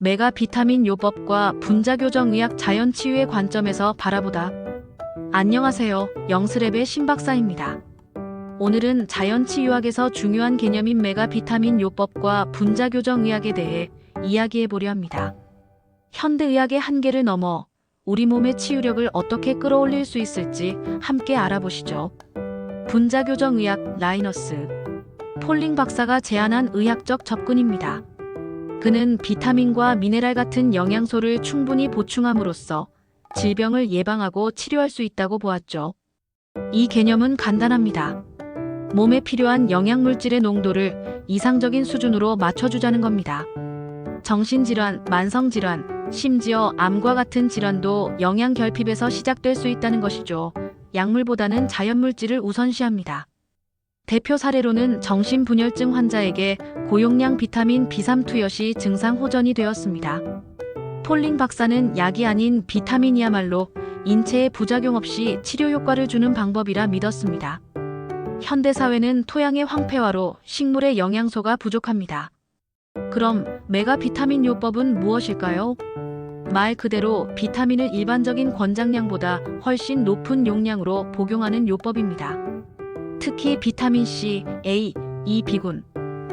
메가 비타민 요법과 분자교정의학 자연치유의 관점에서 바라보다. 안녕하세요. 영스랩의 신박사입니다. 오늘은 자연치유학에서 중요한 개념인 메가 비타민 요법과 분자교정의학에 대해 이야기해보려 합니다. 현대의학의 한계를 넘어 우리 몸의 치유력을 어떻게 끌어올릴 수 있을지 함께 알아보시죠. 분자교정의학 라이너스 폴링 박사가 제안한 의학적 접근입니다. 그는 비타민과 미네랄 같은 영양소를 충분히 보충함으로써 질병을 예방하고 치료할 수 있다고 보았죠. 이 개념은 간단합니다. 몸에 필요한 영양물질의 농도를 이상적인 수준으로 맞춰주자는 겁니다. 정신질환, 만성질환, 심지어 암과 같은 질환도 영양 결핍에서 시작될 수 있다는 것이죠. 약물보다는 자연물질을 우선시합니다. 대표 사례로는 정신분열증 환자에게 고용량 비타민 B3 투여 시 증상 호전이 되었습니다. 폴링 박사는 약이 아닌 비타민이야말로 인체에 부작용 없이 치료 효과를 주는 방법이라 믿었습니다. 현대사회는 토양의 황폐화로 식물의 영양소가 부족합니다. 그럼 메가 비타민 요법은 무엇일까요? 말 그대로 비타민을 일반적인 권장량보다 훨씬 높은 용량으로 복용하는 요법입니다. 특히 비타민 C, A, E, B군,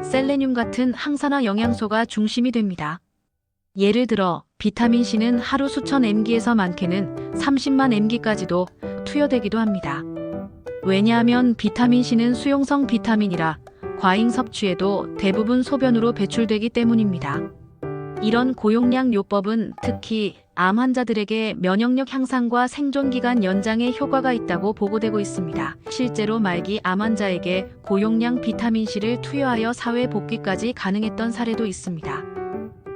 셀레늄 같은 항산화 영양소가 중심이 됩니다. 예를 들어 비타민 C는 하루 수천 mg에서 많게는 30만 mg까지도 투여되기도 합니다. 왜냐하면 비타민 C는 수용성 비타민이라 과잉 섭취에도 대부분 소변으로 배출되기 때문입니다. 이런 고용량 요법은 특히 암 환자들에게 면역력 향상과 생존기간 연장에 효과가 있다고 보고되고 있습니다. 실제로 말기 암 환자에게 고용량 비타민C를 투여하여 사회 복귀까지 가능했던 사례도 있습니다.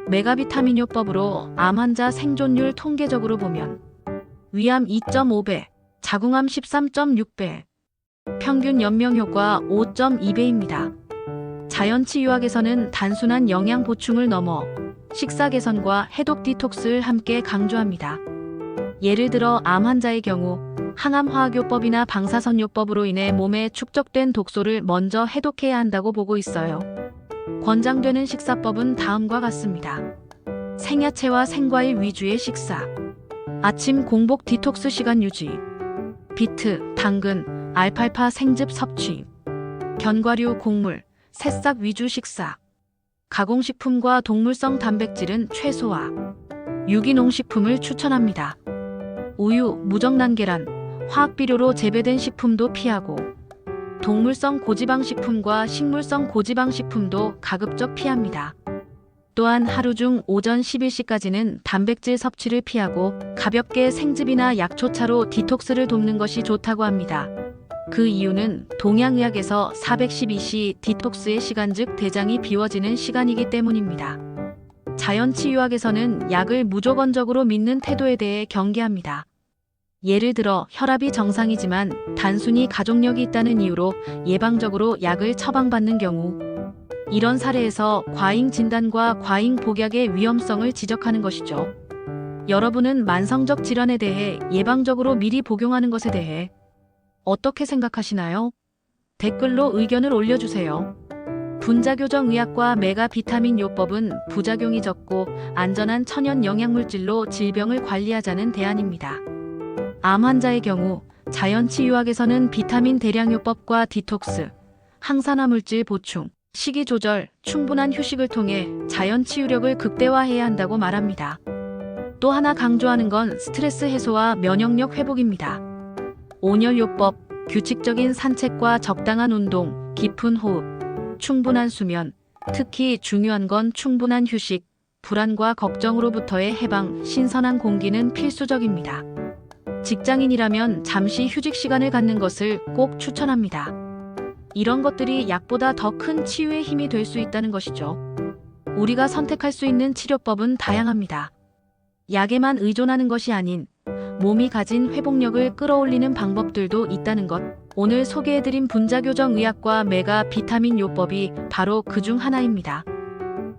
메가비타민 요법으로 암 환자 생존율 통계적으로 보면 위암 2.5배, 자궁암 13.6배, 평균 연명 효과 5.2배입니다. 자연치유학에서는 단순한 영양 보충을 넘어 식사 개선과 해독 디톡스를 함께 강조합니다. 예를 들어 암 환자의 경우 항암화학요법이나 방사선요법으로 인해 몸에 축적된 독소를 먼저 해독해야 한다고 보고 있어요. 권장되는 식사법은 다음과 같습니다. 생야채와 생과일 위주의 식사, 아침 공복 디톡스 시간 유지, 비트, 당근, 알팔파 생즙 섭취, 견과류, 곡물, 새싹 위주 식사, 가공식품과 동물성 단백질은 최소화, 유기농식품을 추천합니다. 우유, 무정란 계란, 화학비료로 재배된 식품도 피하고 동물성 고지방식품과 식물성 고지방식품도 가급적 피합니다. 또한 하루 중 오전 11시까지는 단백질 섭취를 피하고 가볍게 생즙이나 약초차로 디톡스를 돕는 것이 좋다고 합니다. 그 이유는 동양의학에서 412시 디톡스의 시간 즉 대장이 비워지는 시간이기 때문입니다. 자연치유학에서는 약을 무조건적으로 믿는 태도에 대해 경계합니다. 예를 들어 혈압이 정상이지만 단순히 가족력이 있다는 이유로 예방적으로 약을 처방받는 경우, 이런 사례에서 과잉 진단과 과잉 복약의 위험성을 지적하는 것이죠. 여러분은 만성적 질환에 대해 예방적으로 미리 복용하는 것에 대해 어떻게 생각하시나요? 댓글로 의견을 올려주세요. 분자교정의학과 메가 비타민 요법은 부작용이 적고 안전한 천연 영양물질로 질병을 관리하자는 대안입니다. 암 환자의 경우 자연치유학에서는 비타민 대량 요법과 디톡스, 항산화 물질 보충, 식이 조절, 충분한 휴식을 통해 자연치유력을 극대화해야 한다고 말합니다. 또 하나 강조하는 건 스트레스 해소와 면역력 회복입니다. 온열요법, 규칙적인 산책과 적당한 운동, 깊은 호흡, 충분한 수면, 특히 중요한 건 충분한 휴식, 불안과 걱정으로부터의 해방, 신선한 공기는 필수적입니다. 직장인이라면 잠시 휴식 시간을 갖는 것을 꼭 추천합니다. 이런 것들이 약보다 더 큰 치유의 힘이 될 수 있다는 것이죠. 우리가 선택할 수 있는 치료법은 다양합니다. 약에만 의존하는 것이 아닌 몸이 가진 회복력을 끌어올리는 방법들도 있다는 것. 오늘 소개해드린 분자교정의학과 메가 비타민 요법이 바로 그 중 하나입니다.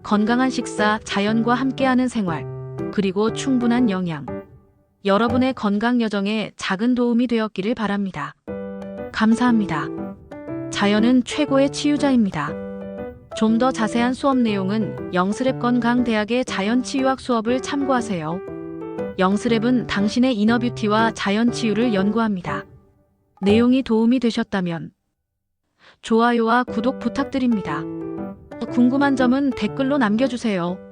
건강한 식사, 자연과 함께하는 생활, 그리고 충분한 영양. 여러분의 건강 여정에 작은 도움이 되었기를 바랍니다. 감사합니다. 자연은 최고의 치유자입니다. 좀 더 자세한 수업 내용은 영스랩 건강대학의 자연치유학 수업을 참고하세요. 영스랩은 당신의 이너뷰티와 자연치유를 연구합니다. 내용이 도움이 되셨다면 좋아요와 구독 부탁드립니다. 궁금한 점은 댓글로 남겨주세요.